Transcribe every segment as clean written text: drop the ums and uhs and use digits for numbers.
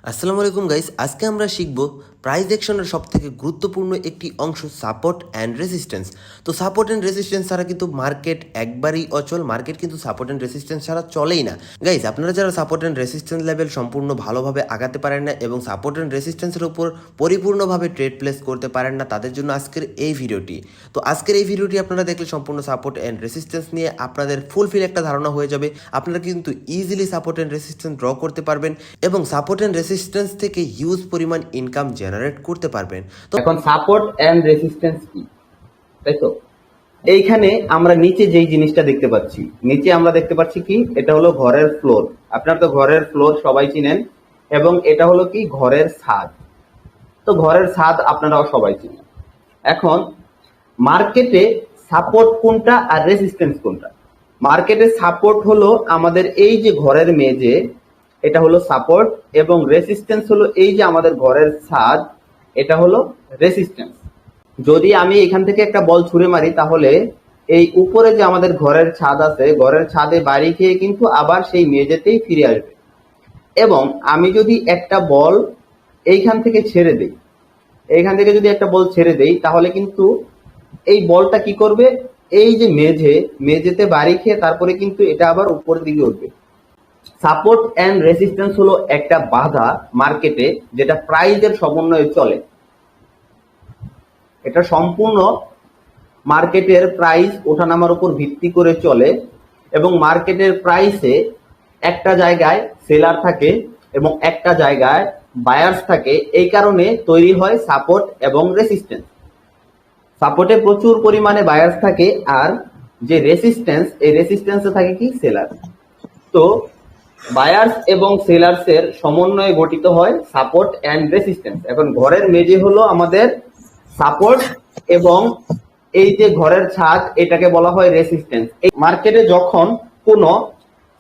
আসসালামু আলাইকুম গাইস, আজকে আমরা শিখব প্রাইস অ্যাকশনের সবথেকে গুরুত্বপূর্ণ একটি অংশ সাপোর্ট অ্যান্ড রেসিস্ট্যান্স। তো সাপোর্ট অ্যান্ড রেসিস্ট্যান্স ছাড়া কিন্তু মার্কেট একবারই অচল। মার্কেট কিন্তু সাপোর্ট অ্যান্ড রেসিস্ট্যান্স ছাড়া চলেই না। গাইস, আপনারা যারা সাপোর্ট অ্যান্ড রেসিস্ট্যান্স লেভেল সম্পূর্ণ ভালোভাবে আগাতে পারেন না এবং সাপোর্ট অ্যান্ড রেসিস্ট্যান্সের উপর পরিপূর্ণভাবে ট্রেড প্লেস করতে পারেন না, তাদের জন্য আজকের এই ভিডিওটি। তো আজকের এই ভিডিওটি আপনারা দেখলে সম্পূর্ণ সাপোর্ট অ্যান্ড রেসিস্ট্যান্স নিয়ে আপনাদের ফুলফিল একটা ধারণা হয়ে যাবে। আপনারা কিন্তু easily support and resistance draw করতে পারবেন এবং সাপোর্ট অ্যান্ড রেসিস্ট্যান্স থেকে হিউজ পরিমাণ ইনকাম জেনারেট করতে পারবেন। তো এখন সাপোর্ট এন্ড রেসিস্ট্যান্স কি, তাই তো? এইখানে আমরা নিচে যেই জিনিসটা দেখতে পাচ্ছি, নিচে আমরা দেখতে পাচ্ছি কি, এটা হলো ঘরের ফ্লোর। আপনারা তো ঘরের ফ্লোর সবাই চিনেন, এবং এটা হলো কি ঘরের ছাদ। তো ঘরের ছাদ আপনারাও সবাই চিনেন। এখন মার্কেটে সাপোর্ট কোনটা আর রেসিস্ট্যান্স কোনটা? মার্কেটে সাপোর্ট হলো আমাদের এই যে ঘরের মেঝে, এটা হলো সাপোর্ট, এবং রেসিস্ট্যান্স হলো এই যে আমাদের ঘরের ছাদ, এটা হলো রেসিস্ট্যান্স। যদি আমি এখান থেকে একটা বল ছুঁড়ে মারি, তাহলে এই উপরে যে আমাদের ঘরের ছাদ আছে, ঘরের ছাদে বাড়ি খেয়ে কিন্তু আবার সেই মেঝেতেই ফিরে আসবে। এবং আমি যদি একটা বল এইখান থেকে ছেড়ে দেই, এইখান থেকে যদি একটা বল ছেড়ে দেই, তাহলে কিন্তু এই বলটা কি করবে, এই যে মেঝেতে বাড়ি খেয়ে তারপরে কিন্তু এটা আবার উপরের দিকে উঠবে। সাপোর্ট এন্ড রেসিস্ট্যান্স হলো একটা বাধা মার্কেটে, যেটা প্রাইসের সমন্বয়ে চলে। এটা সম্পূর্ণ মার্কেটের প্রাইস ওঠানামার উপর ভিত্তি করে চলে, এবং মার্কেটের প্রাইসে একটা জায়গায় সেলার থাকে এবং একটা জায়গায় বায়ার্স থাকে। এই কারণে তৈরি হয় সাপোর্ট এবং রেসিস্ট্যান্স। সাপোর্টে প্রচুর পরিমাণে বায়ার্স থাকে, আর যে রেসিস্ট্যান্স, এই রেসিস্ট্যান্সে থাকে কি, সেলার। তো বায়ার্স এবং সেলার্স এর সমন্বয়ে গঠিত হয় সাপোর্ট এন্ড রেসিস্ট্যান্স। এখন ঘরের মেঝে হলো আমাদের সাপোর্ট, এবং এই যে ঘরের ছাদ, এটাকে বলা হয় রেসিস্ট্যান্স। এই মার্কেটে যখন কোনো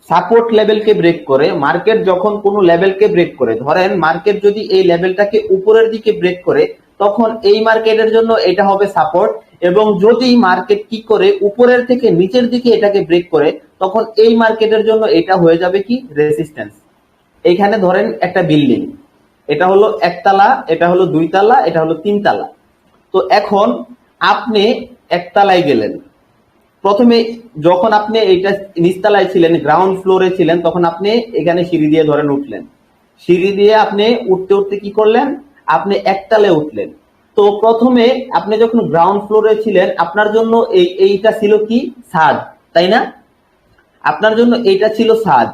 সাপোর্ট লেভেলকে ব্রেক করে, মার্কেট যখন কোনো লেভেলকে ব্রেক করে, ধরেন মার্কেট যদি এই লেভেলটাকে উপরের দিকে ব্রেক করে, তখন এই মার্কেটের জন্য এটা হবে সাপোর্ট। এবং যদি মার্কেট কি করে উপরের থেকে নিচের দিকে এটাকে ব্রেক করে, তখন এই মার্কেটের জন্য এটা হয়ে যাবে কি, রেসিস্ট্যান্স। এইখানে ধরেন একটা বিল্ডিং, এটা হলো একতলা, এটা হলো দুইতলা, এটা হলো তিনতলা। তো এখন আপনি একতলায় গেলেন। প্রথমে যখন আপনি এইটা নিচতলায় ছিলেন, গ্রাউন্ড ফ্লোরে ছিলেন, তখন আপনি এখানে সিঁড়ি দিয়ে ধরেন উঠলেন। সিঁড়ি দিয়ে আপনি উঠতে উঠতে কি করলেন, আপনি একতলায় উঠলেন। তো প্রথমে আপনি যখন গ্রাউন্ড ফ্লোরে ছিলেন, আপনার জন্য এইটা ছিল কি, ছাদ, তাই না? আপনার জন্য এইটা ছিল ছাদ।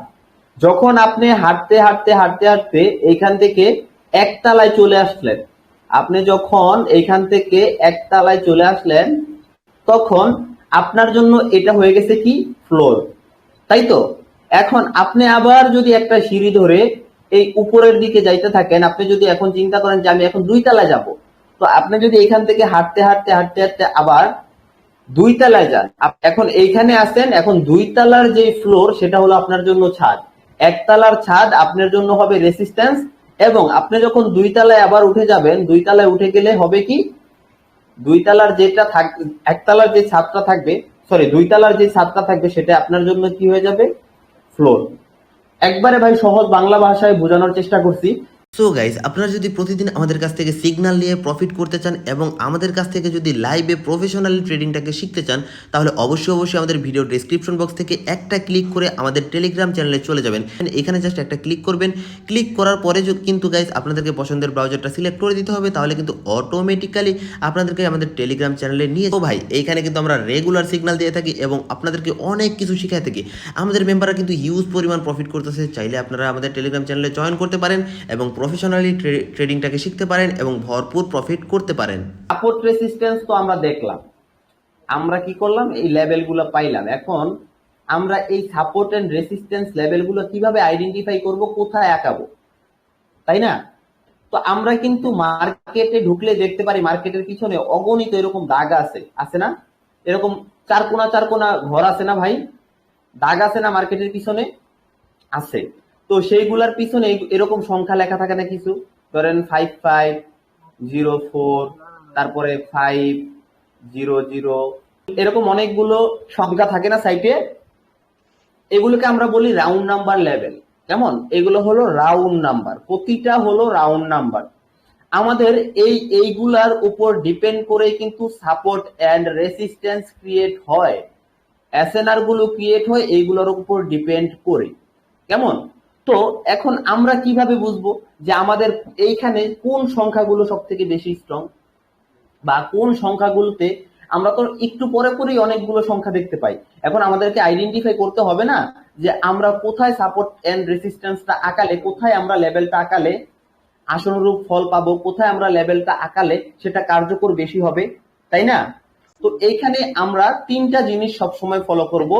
যখন আপনি হাঁটতে হাঁটতে হাঁটতে হাঁটতে এইখান থেকে একতলায় চলে আসলেন, আপনি যখন এইখান থেকে একতলায় চলে আসলেন, তখন আপনার জন্য এটা হয়ে গেছে কি, ফ্লোর, তাই তো? এখন আপনি আবার যদি একটা সিঁড়ি ধরে এই উপরের দিকে যাইতে থাকেন, আপনি যদি এখন চিন্তা করেন যে আমি এখন দুইতলায় যাব, তো আপনি যদি এখান থেকে হাঁটতে হাঁটতে হাঁটতে হাঁটতে আবার দুইতলায় যান, এখন এইখানে আসেন, এখন দুইতলার যে ফ্লোর, সেটা হলো আপনার জন্য ছাদ। একতলার ছাদ আপনার জন্য হবে রেসিস্ট্যান্স। এবং আপনি যখন দুইতলায় আবার উঠে যাবেন, দুইতলায় উঠে গেলে হবে কি, দুইতলার যেটা থাকবে, একতলার যে ছাদটা থাকবে, সরি, দুইতলার যে ছাদটা থাকবে, সেটা আপনার জন্য কি হয়ে যাবে, ফ্লোর। একবারে ভাই সহজ বাংলা ভাষায় বোঝানোর চেষ্টা করছি। সো গাইজ, আপনারা যদি প্রতিদিন আমাদের কাছ থেকে সিগন্যাল নিয়ে প্রফিট করতে চান এবং আমাদের কাছ থেকে যদি লাইভে প্রফেশনালি ট্রেডিংটাকে শিখতে চান, তাহলে অবশ্যই আমাদের ভিডিও ডেসক্রিপশন বক্স থেকে একটা ক্লিক করে আমাদের টেলিগ্রাম চ্যানেলে চলে যাবেন। এখানে জাস্ট একটা ক্লিক করবেন। ক্লিক করার পরে কিন্তু গাইজ আপনাদেরকে পছন্দের ব্রাউজারটা সিলেক্ট করে দিতে হবে, তাহলে কিন্তু অটোমেটিক্যালি আপনাদেরকে আমাদের টেলিগ্রাম চ্যানেলে নিয়ে যাবো। ভাই, এইখানে কিন্তু আমরা রেগুলার সিগন্যাল দিয়ে থাকি এবং আপনাদেরকে অনেক কিছু শিখাই থাকি। আমাদের মেম্বাররা কিন্তু হিউজ পরিমাণ প্রফিট করতেছে। চাইলে আপনারা আমাদের টেলিগ্রাম চ্যানেলে জয়েন করতে পারেন এবং প্রফেশনালি ট্রেডিংটাকে শিখতে পারেন এবং ভরপুর প্রফিট করতে পারেন। সাপোর্ট রেসিস্ট্যান্স তো আমরা দেখলাম, আমরা কি করলাম, এই লেভেলগুলো পাইলাম। এখন আমরা এই সাপোর্ট এন্ড রেসিস্ট্যান্স লেভেলগুলো কিভাবে আইডেন্টিফাই করব, কোথায় আঁকাবো, তাই না? তো আমরা কিন্তু মার্কেটে ঢুকলে দেখতে পারি, মার্কেটের পিছনে অগণিত এরকম দাগ আছে, আছে না? এরকম চারকোনা চারকোনা ঘর আছে না ভাই, দাগ আছে না মার্কেটের পিছনে? আছে। তো সেইগুলার পিছনে এরকম সংখ্যা লেখা থাকে না কিছু, ধরেন 5504, তারপরে 500, এরকম অনেকগুলো সংখ্যা থাকে না সাইটে। এগুলোকে আমরা বলি রাউন্ড নাম্বার লেভেল। কেমন? এগুলো হলো রাউন্ড নাম্বার, প্রতিটা হলো রাউন্ড নাম্বার। আমাদের এইগুলার উপর ডিপেন্ড করে কিন্তু সাপোর্ট এন্ড রেসিস্ট্যান্স ক্রিয়েট হয়, এসএনআর গুলো ক্রিয়েট হয় এইগুলোর উপর ডিপেন্ড করে। কেমন? তো এখন আমরা কিভাবে বুঝবো যে আমাদের এইখানে কোন সংখ্যাগুলো সব থেকে বেশি স্ট্রং, বা কোন সংখ্যাগুলোতে, আমরা তো একটু পরে পরেই অনেকগুলো সংখ্যা দেখতে পাই। এখন আমাদেরকে আইডেন্টিফাই করতে হবে না যে আমরা কোথায় সাপোর্ট এন্ড রেসিস্ট্যান্সটা আঁকালে, কোথায় আমরা লেভেলটা আঁকালে আশানুরূপ ফল পাবো, কোথায় আমরা লেভেলটা আঁকালে সেটা কার্যকর বেশি হবে, তাই না? তো এইখানে আমরা তিনটা জিনিস সবসময় ফলো করব।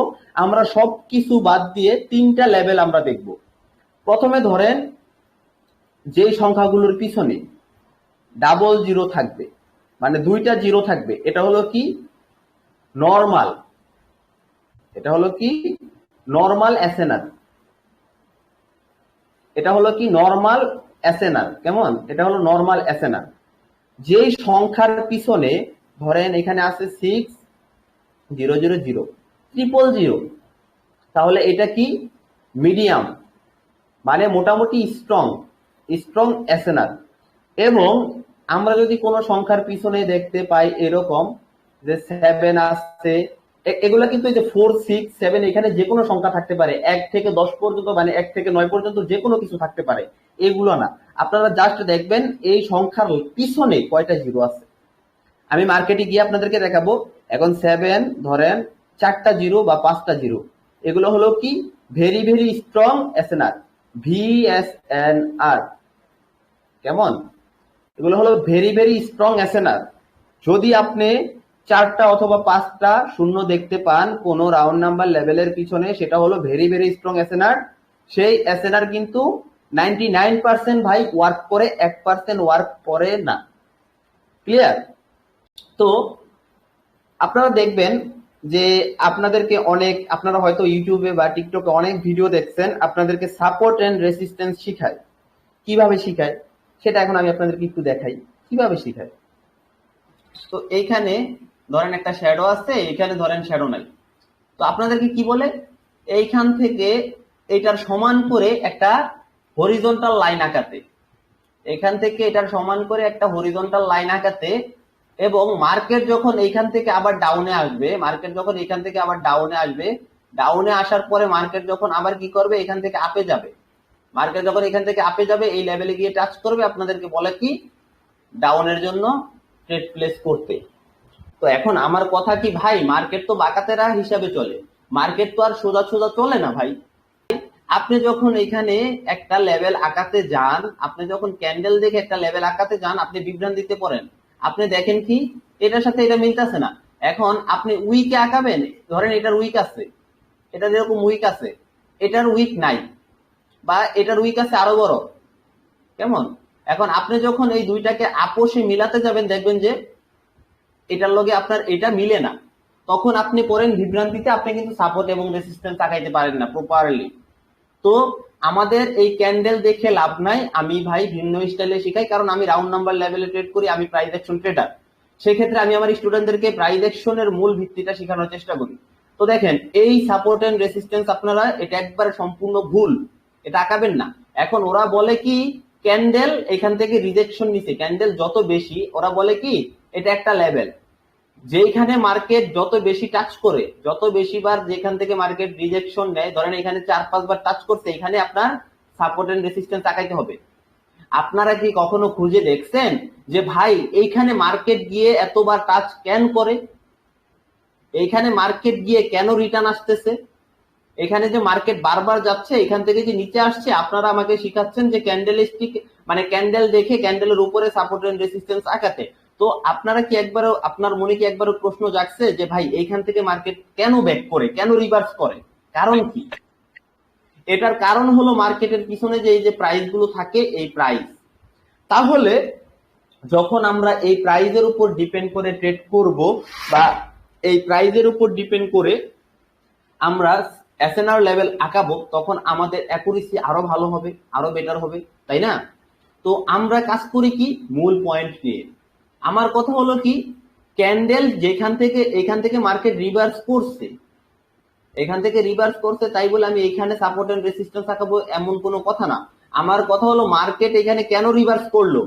আমরা সবকিছু বাদ দিয়ে তিনটা লেভেল আমরা দেখব। প্রথমে ধরেন যেই সংখ্যাগুলোর পিছনে ডাবল জিরো থাকবে, মানে দুইটা জিরো থাকবে, এটা হলো কি নরমাল, এটা হলো কি নরমাল এসএনআর, এটা হলো কি নরমাল এসএনআর। কেমন? এটা হলো নরমাল এসএনআর। যেই সংখ্যার পিছনে ধরেন এখানে আছে 6000 000, তাহলে এটা কি মিডিয়াম, মানে মোটামুটি স্ট্রং স্ট্রং এসএনআর। এবং আমরা যদি কোনো সংখ্যার পিছনে দেখতে পাই এরকম যে 7 আছে, এগুলা কিন্তু এই যে 4 6 7 এখানে যে কোনো সংখ্যা থাকতে পারে, 1 থেকে 10 পর্যন্ত, মানে 1 থেকে 9 পর্যন্ত যে কোনো কিছু থাকতে পারে, এগুলো না। আপনারা জাস্ট দেখবেন এই সংখ্যার পিছনে কয়টা জিরো আছে। আমি মার্কেটে গিয়ে আপনাদেরকে দেখাবো। এখন 7 ধরেন 4টা জিরো বা 5টা জিরো, এগুলো হলো কি ভেরি ভেরি স্ট্রং এসএনআর, ভিএসএনআর। কেমন? এগুলো হলো ভেরি ভেরি স্ট্রং এসএনআর। যদি আপনি 4টা অথবা 5টা শূন্য দেখতে পান কোন রাউন্ড নাম্বার লেভেলের পিছনে, সেটা হলো ভেরি ভেরি স্ট্রং এসএনআর। সেই এসএনআর কিন্তু 99% ভাই ওয়ার্ক করে, 1% ওয়ার্ক করে না। ক্লিয়ার? তো আপনারা দেখবেন যে আপনাদেরকে অনেক, আপনারা হয়তো ইউটিউবে বা টিকটকে অনেক ভিডিও দেখছেন, আপনাদেরকে সাপোর্ট এন্ড রেসিস্ট্যান্স শিখায়। কিভাবে শিখায় সেটা এখন আমি আপনাদেরকে একটু দেখাই কিভাবে শিখায়। তো এইখানে ধরেন একটা শ্যাডো আছে, এইখানে ধরেন শ্যাডো নাই। তো আপনাদেরকে কি বলে, এইখান থেকে এটার সমান করে একটা হরিজন্টাল লাইন আঁকাতে, এখান থেকে এটার সমান করে একটা হরিজন্টাল লাইন আঁকাতে। এবং মার্কেট যখন এইখান থেকে আবার ডাউনে আসবে, মার্কেট যখন এখান থেকে আবার ডাউনে আসবে, ডাউনে আসার পরে মার্কেট যখন আবার কি করবে, এখান থেকে আপে যাবে, মার্কেট যখন এখান থেকে আপে যাবে এই লেভেলে গিয়ে টাচ করবে, আপনাদেরকে বলে কি ডাউনের জন্য ট্রেড প্লেস করতে। তো এখন আমার কথা কি ভাই, মার্কেট তো বাঁকাতেরা হিসাবে চলে, মার্কেট তো আর সোজা সোজা চলে না ভাই। আপনি যখন এখানে একটা লেভেল আঁকাতে যান, আপনি যখন ক্যান্ডেল দেখে একটা লেভেল আঁকাতে যান, আপনি বিভ্রান্তিতে পড়েন। আপনি দেখেন কি এটার সাথে এটা মিলতেছে না। এখন আপনি উইকে আঁকাবেন, ধরেন এটার উইক আছে, এটা যেরকম উইক আছে, এটার উইক নাই, বা এটার উইক আছে আরো বড়। কেমন? এখন আপনি যখন এই দুইটাকে আপোষে মিলাতে যাবেন, দেখবেন যে এটার লগে আপনার এটা মিলে না, তখন আপনি পড়েন বিভ্রান্তিতে, আপনি কিন্তু সাপোর্ট এবং রেসিস্ট্যান্স আঁকাইতে পারেন না প্রপারলি। তো আমাদের এই ক্যান্ডেল দেখে লাভ নাই, আমি ভাই ভিন্ন স্টাইলে শিখাই, কারণ আমি রাউন্ড নাম্বার লেভেলে ট্রেড করি, আমি প্রাইস অ্যাকশন ট্রেডার। সেক্ষেত্রে আমি আমার স্টুডেন্টদেরকে প্রাইস অ্যাকশনের মূল ভিত্তিটা শেখানোর চেষ্টা করি। তো দেখেন এই সাপোর্ট এন্ড রেসিস্ট্যান্স আপনারা এটা একবারে সম্পূর্ণ ভুল, এটা আঁকাবেন না। এখন ওরা বলে কি ক্যান্ডেল এখান থেকে রিজেকশন নিছে, ক্যান্ডেল যত বেশি ওরা বলে কি এটা একটা লেভেল, যেখানে মার্কেট যত বেশি টাচ করে, যত বেশি বার যেখান থেকে মার্কেট রিজেকশন নেয়, ধরেন এখানে 4-5 বার টাচ করছে, এখানে আপনার সাপোর্ট এন্ড রেসিস্ট্যান্স আঁকাইতে হবে। আপনারা কি কখনো খুঁজে দেখছেন যে ভাই এইখানে মার্কেট গিয়ে এতবার টাচ কেন করে, এইখানে মার্কেট গিয়ে কেন রিটার্ন আসতেছে, এখানে যে মার্কেট বারবার যাচ্ছে, এখান থেকে যে নিচে আসছে, আপনারা আমাকে শিখাচ্ছেন যে ক্যান্ডেল স্টিক, মানে ক্যান্ডেল দেখে ক্যান্ডেলের উপরে সাপোর্ট এন্ড রেসিস্ট্যান্স আঁকাতে। তো আপনারা কি একবারও, আপনার মনে কি একবারও প্রশ্ন জাগছে যে ভাই এইখান থেকে মার্কেট কেন ব্যাক করে, কেন রিভার্স করে, কারণ কি? এটার কারণ হলো মার্কেটের পিছনে যে এই যে প্রাইস গুলো থাকে, এই প্রাইস। তাহলে যখন আমরা এই প্রাইজের উপর ডিপেন্ড করে ট্রেড করব, বা এই প্রাইজের উপর ডিপেন্ড করে আমরা এসএনআর লেভেল আঁকাবো, তখন আমাদের অ্যাকুরেসি আরো ভালো হবে, আরো বেটার হবে, তাই না? তো আমরা কাজ করি কি মূল পয়েন্ট নিয়ে। আমার কথা হলো কি ক্যান্ডেল যেখান থেকে এখান থেকে মার্কেট রিভার্স করছে, এখান থেকে রিভার্স করছে তাই বলে আমি এখানে সাপোর্ট এন্ড রেসিস্ট্যান্স আঁকাবো এমন কোনো কথা না। আমার কথা হলো মার্কেট এখানে কেন রিভার্স করলো,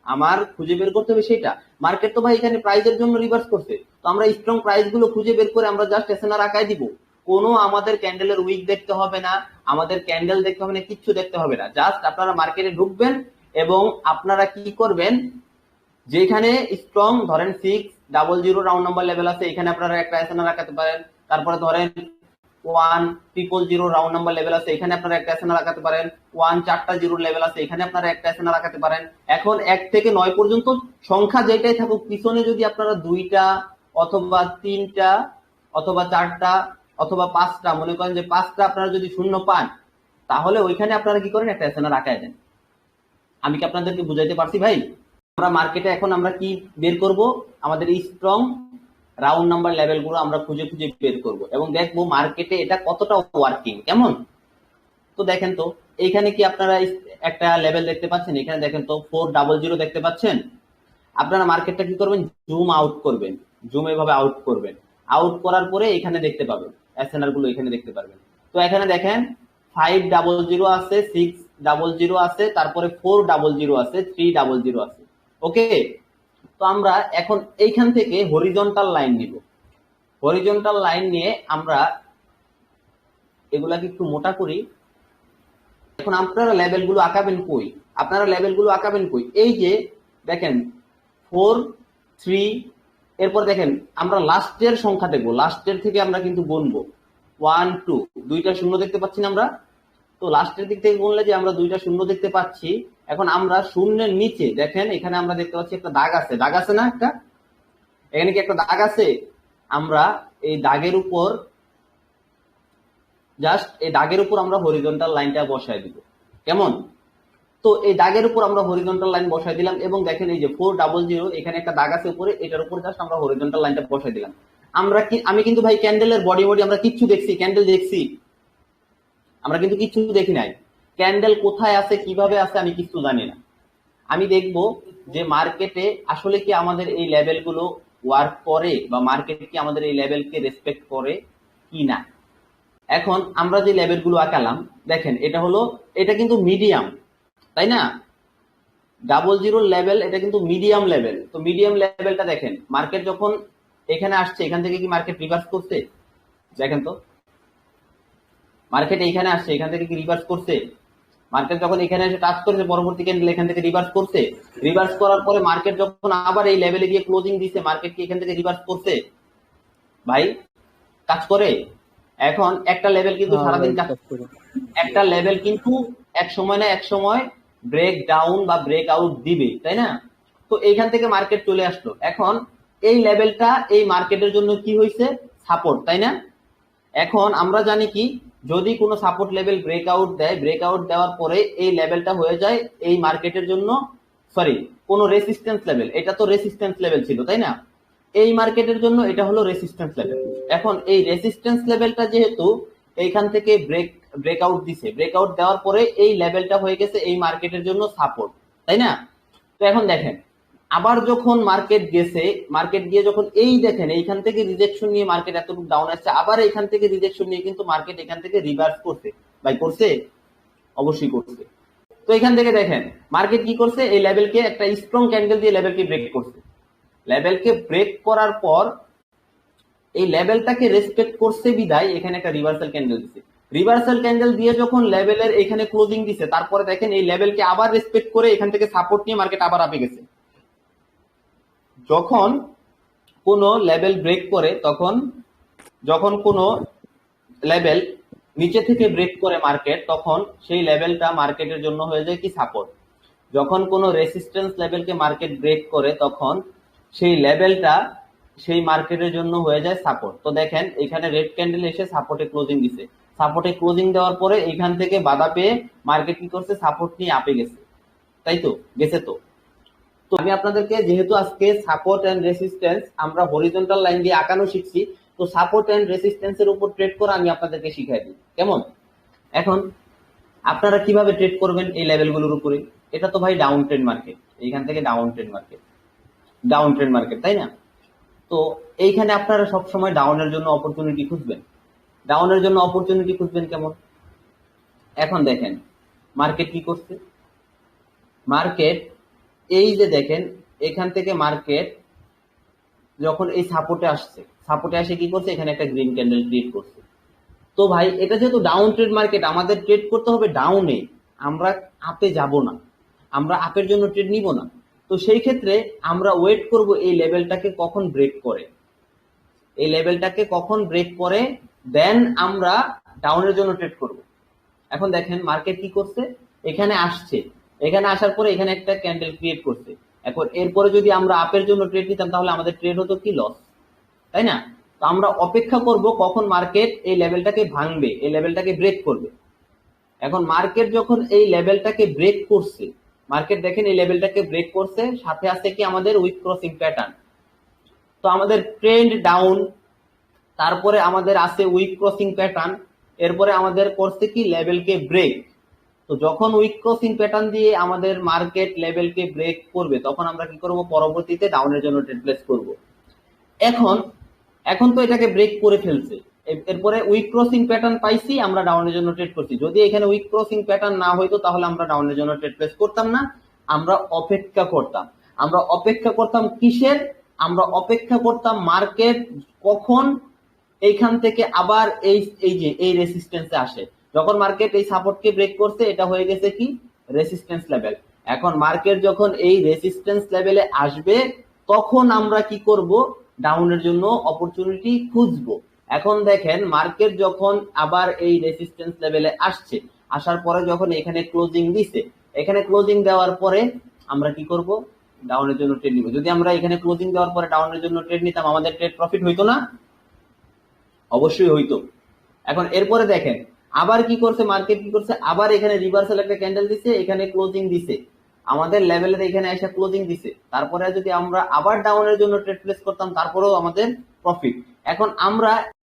আমার খুঁজে বের করতে হবে সেটা। মার্কেট তো ভাই এখানে প্রাইসের জন্য রিভার্স করছে, তো আমরা স্ট্রং প্রাইস গুলো খুঁজে বের করে আমরা জাস্ট এসএনআর আঁকাই দিব। কোনো আমাদের ক্যান্ডেলের উইক দেখতে হবে না, আমাদের ক্যান্ডেল দেখতে হবে না, কিচ্ছু দেখতে হবে না। জাস্ট আপনারা মার্কেটে ঢুকবেন এবং আপনারা কি করবেন, যেখানে স্ট্রং ধরেন 600 রাউন্ড নাম্বার লেভেল আছে, এখানে আপনারা একটা এসএনআর রাখাতে পারেন। তারপরে ধরেন 1000 রাউন্ড নাম্বার লেভেল আছে, এখানে আপনারা একটা এসএনআর রাখাতে পারেন। 1400 লেভেল আছে, এখানে আপনারা একটা এসএনআর রাখাতে পারেন। এখন 1 থেকে 9 পর্যন্ত সংখ্যা যেটাই থাকুক, পিছনে যদি আপনারা 2টা অথবা 3টা অথবা 4টা অথবা 5টা, মনে করেন যে 5টা আপনারা যদি শূন্য পান, তাহলে ওইখানে আপনারা কি করেন, একটা এসএনআর রাখায় দেন। আমি কি আপনাদেরকে বুঝাইতে পারছি ভাই? আমরা মার্কেটে এখন আমরা কি বের করব, আমাদের স্ট্রং রাউন্ড নাম্বার লেভেল গুলো আমরা খুঁজে খুঁজে বের করব এবং দেখবো মার্কেটে এটা কতটা ওয়ার্কিং, কেমন। তো দেখেন তো এইখানে কি আপনারা একটা লেভেল দেখতে পাচ্ছেন, এখানে দেখেন তো 400 দেখতে পাচ্ছেন। আপনারা মার্কেটটা কি করবেন, জুম আউট করবেন, জুম এভাবে আউট করবেন। আউট করার পরে এখানে দেখতে পাবেন এসএনআর গুলো, এখানে দেখতে পারবেন। তো এখানে দেখেন 500 আছে, 600 আছে, তারপরে 400 আছে, 300 আছে। ওকে, তো আমরা এখন এইখান থেকে হরিজন্টাল লাইন নিব। হরিজন্টাল লাইন নিয়ে আমরা এগুলাকে একটু মোটা করি। এখন আপনারা লেভেল গুলো আঁকাবেন কই, আপনারা লেভেল গুলো আঁকাবেন কই, এই যে দেখেন 4 3, এরপর দেখেন আমরা লাস্টের সংখ্যা দেখবো, লাস্টের থেকে আমরা কিন্তু গুনবো 1 2, 2টা শূন্য দেখতে পাচ্ছি না আমরা। তো লাস্টের দিক থেকে গুনলে যে আমরা 2টা শূন্য দেখতে পাচ্ছি। এখন আমরা শূন্যের নিচে দেখেন এখানে আমরা দেখতে পাচ্ছি একটা দাগ আছে, দাগ আছে না একটা, এখানে কি একটা দাগ আছে। আমরা এই দাগের উপর জাস্ট এই দাগের উপর আমরা হরিজন্টাল লাইনটা বসায় দিব, কেমন। তো এই দাগের উপর আমরা হরিজন্টাল লাইন বসাই দিলাম এবং দেখেন এই যে 400 এখানে একটা দাগ আছে উপরে, এটার উপর জাস্ট আমরা হরিজন্টাল লাইনটা বসাই দিলাম। আমরা কি, আমি কিন্তু ভাই ক্যান্ডেলের বডি আমরা কিচ্ছু দেখছি, ক্যান্ডেল দেখছি, আমরা কিন্তু কিচ্ছু দেখি নাই। ক্যান্ডেল কোথায় আছে কিভাবে আছে আমি কিছু জানি না। আমি দেখব যে মার্কেটে আসলে কি আমাদের এই লেভেল গুলো ওয়ার্ক করে বা মার্কেট কি আমাদের এই লেভেলকে রেসপেক্ট করে কি না। এখন আমরা যে লেভেল গুলো আঁকালাম দেখেন, এটা হলো, এটা কিন্তু মিডিয়াম, তাই না। 00 লেভেল এটা কিন্তু মিডিয়াম লেভেল। তো মিডিয়াম লেভেলটা দেখেন, মার্কেট যখন এখানে আসছে এখান থেকে কি মার্কেট রিভার্স করছে, দেখেন তো মার্কেট এইখানে আসছে এখান থেকে কি রিভার্স করছে। মার্কেট যখন এখানে এসে টাচ করেছে পরবর্তী ক্যান্ডেল এখান থেকে রিভার্স করছে। রিভার্স করার পরে মার্কেট যখন আবার এই লেভেলে গিয়ে ক্লোজিং দিছে, মার্কেট কি এখান থেকে রিভার্স করছে ভাই, কাজ করে। এখন একটা লেভেল কিন্তু সারাদিন কাজ করে, একটা লেভেল কিন্তু এক সময় না এক সময় ব্রেক ডাউন বা ব্রেক আউট দিবে, তাই না। তো এইখান থেকে মার্কেট চলে আসলো, এখন এই লেভেলটা এই মার্কেটের জন্য কি হয়েছে, সাপোর্ট, তাই না। এখন আমরা জানি কি, যদি কোনো সাপোর্ট লেভেল ব্রেকআউট দেয়, ব্রেকআউট দেওয়ার পরে এই লেভেলটা হয়ে যায় এই মার্কেটের জন্য, সরি কোন রেসিস্টেন্স লেভেল, এটা তো রেসিস্টেন্স লেভেল ছিল তাই না, এই মার্কেটের জন্য এটা হলো রেসিস্টেন্স লেভেল। এখন এই রেসিস্টেন্স লেভেলটা যেহেতু এইখান থেকে ব্রেকআউট দিছে, ব্রেকআউট দেওয়ার পরে এই লেভেলটা হয়ে গেছে এই মার্কেটের জন্য সাপোর্ট, তাই না। তো এখন দেখেন আবার যখন মার্কেট গেছে, মার্কেট গিয়ে যখন এই দেখেন এইখান থেকে রিজেকশন নিয়ে মার্কেট এতটুকু ডাউন আসছে, আবার এইখান থেকে রিজেকশন নিয়ে কিন্তু মার্কেট এখান থেকে রিভার্স করছে, ভাই করছে, অবশ্যই করছে। তো এখান থেকে দেখেন মার্কেট কি করছে, এই লেভেলকে একটা স্ট্রং ক্যান্ডেল দিয়ে লেভেলকে ব্রেক করছে। লেভেলকে ব্রেক করার পর এই লেভেলটাকে রেসপেক্ট করছে বিদায় এখানে একটা রিভার্সাল ক্যান্ডেল দিছে। রিভার্সাল ক্যান্ডেল দিয়ে যখন লেভেলের এখানে ক্লোজিং দিছে, তারপরে দেখেন এই লেভেলকে আবার রেসপেক্ট করে এখান থেকে সাপোর্ট নিয়ে মার্কেট আবার আপে গেছে। যখন কোন লেভেল ব্রেক করে, তখন যখন কোন লেভেল নিচে থেকে ব্রেক করে মার্কেট, তখন সেই লেভেলটা মার্কেটের জন্য হয়ে যায় কি সাপোর্ট। যখন কোন রেসিস্টেন্স লেভেলকে মার্কেট ব্রেক করে, তখন সেই লেভেলটা সেই মার্কেটের জন্য হয়ে যায় সাপোর্ট। তো দেখেন এখানে রেড ক্যান্ডেল এসে সাপোর্টে ক্লোজিং দিছে, সাপোর্টে ক্লোজিং দেওয়ার পরে এখান থেকে বাধা পেয়ে মার্কেট কি করছে, সাপোর্ট নিয়ে আপে গেছে, তাই তো গেছে। তো তো আমি আপনাদেরকে যেহেতু আজকে সাপোর্ট এন্ড রেসিস্টেন্স আমরা হরিজন্টাল লাইন দিয়ে আঁকানো শিখছি, তো সাপোর্ট এন্ড রেসিস্টেন্স এর উপর ট্রেড করা আমি আপনাদেরকে শিখাই দিই, কেমন। এখন আপনারা কিভাবে ট্রেড করবেন এই লেভেলগুলোর উপরে, এটা তো ভাই ডাউন ট্রেন্ড মার্কেট, এইখান থেকে down trend market, down trend market, তাই না। তো এইখানে আপনারা সবসময় ডাউনের জন্য অপরচুনিটি খুঁজবেন। ডাউনের জন্য অপরচুনিটি খুঁজবেন কেমন? এখন দেখেন মার্কেট কি করছে। মার্কেট এই যে দেখেন এখান থেকে মার্কেট যখন এই সাপোর্টে আসে কি করছে, এখানে একটা গ্রিন ক্যান্ডেল ক্রিয়েট করছে। তো ভাই এটা যেহেতু ডাউন ট্রেড মার্কেট, আমাদের ট্রেড করতে হবে ডাউনে, আমরা আপে যাব না, আমরা আপের জন্য ট্রেড নিব না। তো সেই ক্ষেত্রে আমরা ওয়েট করব এই লেভেলটাকে কখন ব্রেক করে, এই লেভেলটাকে কখন ব্রেক করে, দেন আমরা ডাউনের জন্য ট্রেড করব। এখন দেখেন মার্কেট কি করছে, এখানে আসছে, এখানে আসার পরে এখানে একটা ক্যান্ডেল ক্রিয়েট করছে। এখন এরপরে যদি আমরা আপের জন্য ট্রেড নিতাম তাহলে আমাদের ট্রেড হতো কি লস, তাই না? তো আমরা অপেক্ষা করব কখন মার্কেট এই লেভেলটাকে ভাঙবে, এই লেভেলটাকে ব্রেক করবে। এখন মার্কেট যখন এই লেভেলটাকে ব্রেক করছে, মার্কেট দেখেন এই লেভেলটাকে ব্রেক করছে, সাথে আছে কি আমাদের উইক ক্রসিং প্যাটার্ন। তো আমাদের ট্রেন্ড ডাউন, তারপরে আমাদের আছে উইক ক্রসিং প্যাটার্ন, এরপরে আমাদের করছে কি লেভেলকে ব্রেক। তো যখন উইক ক্রসিং প্যাটার্ন দিয়ে আমাদের মার্কেট লেভেলকে ব্রেক করবে তখন আমরা কি করব, পরবর্তীতে ডাউনের জন্য ট্রেড প্লেস করব। এখন এখন তো এটাকে ব্রেক করে ফেলছে, এরপরে উইক ক্রসিং প্যাটার্ন পাইছি, আমরা ডাউনের জন্য ট্রেড করছি। যদি এখানে উইক ক্রসিং প্যাটার্ন না হইতো তাহলে আমরা ডাউনের জন্য ট্রেড প্লেস করতাম না, আমরা অপেক্ষা করতাম। আমরা অপেক্ষা করতাম কিসের? আমরা অপেক্ষা করতাম মার্কেট কখন এইখান থেকে আবার এই রেসিস্টেন্সে আসে। যখন মার্কেট এই সাপোর্টকে ব্রেক করছে, এটা হয়ে গেছে কি রেসিস্টেন্স লেভেল। এখন মার্কেট যখন এই রেসিস্টেন্স লেভেলে আসবে তখন আমরা কি করব, ডাউনের জন্য অপরচুনিটি খুঁজবো। এখন দেখেন মার্কেট যখন আবার এই রেসিস্টেন্স লেভেলে আসছে, আসার পরে যখন এখানে ক্লোজিং দিছে, এখানে ক্লোজিং দেওয়ার পরে আমরা কি করব, ডাউনের জন্য ট্রেড নিব। যদি আমরা এখানে ক্লোজিং দেওয়ার পরে ডাউনের জন্য ট্রেড নিতাম, আমাদের ট্রেড প্রফিট হইতো না? অবশ্যই হইতো। এখন এরপরে দেখেন আবার কি করছে মার্কেট, কি করছে, আবার এখানে রিভার্সাল একটা ক্যান্ডেল দিছে, এখানে ক্লোজিং দিছে, আমাদের লেভেলের এখানে এসে ক্লোজিং দিছে। তারপরে যদি আমরা আবার ডাউনের জন্য ট্রেড প্লেস করতাম তারপরেও আমাদের প্রফিট। এখন আমরা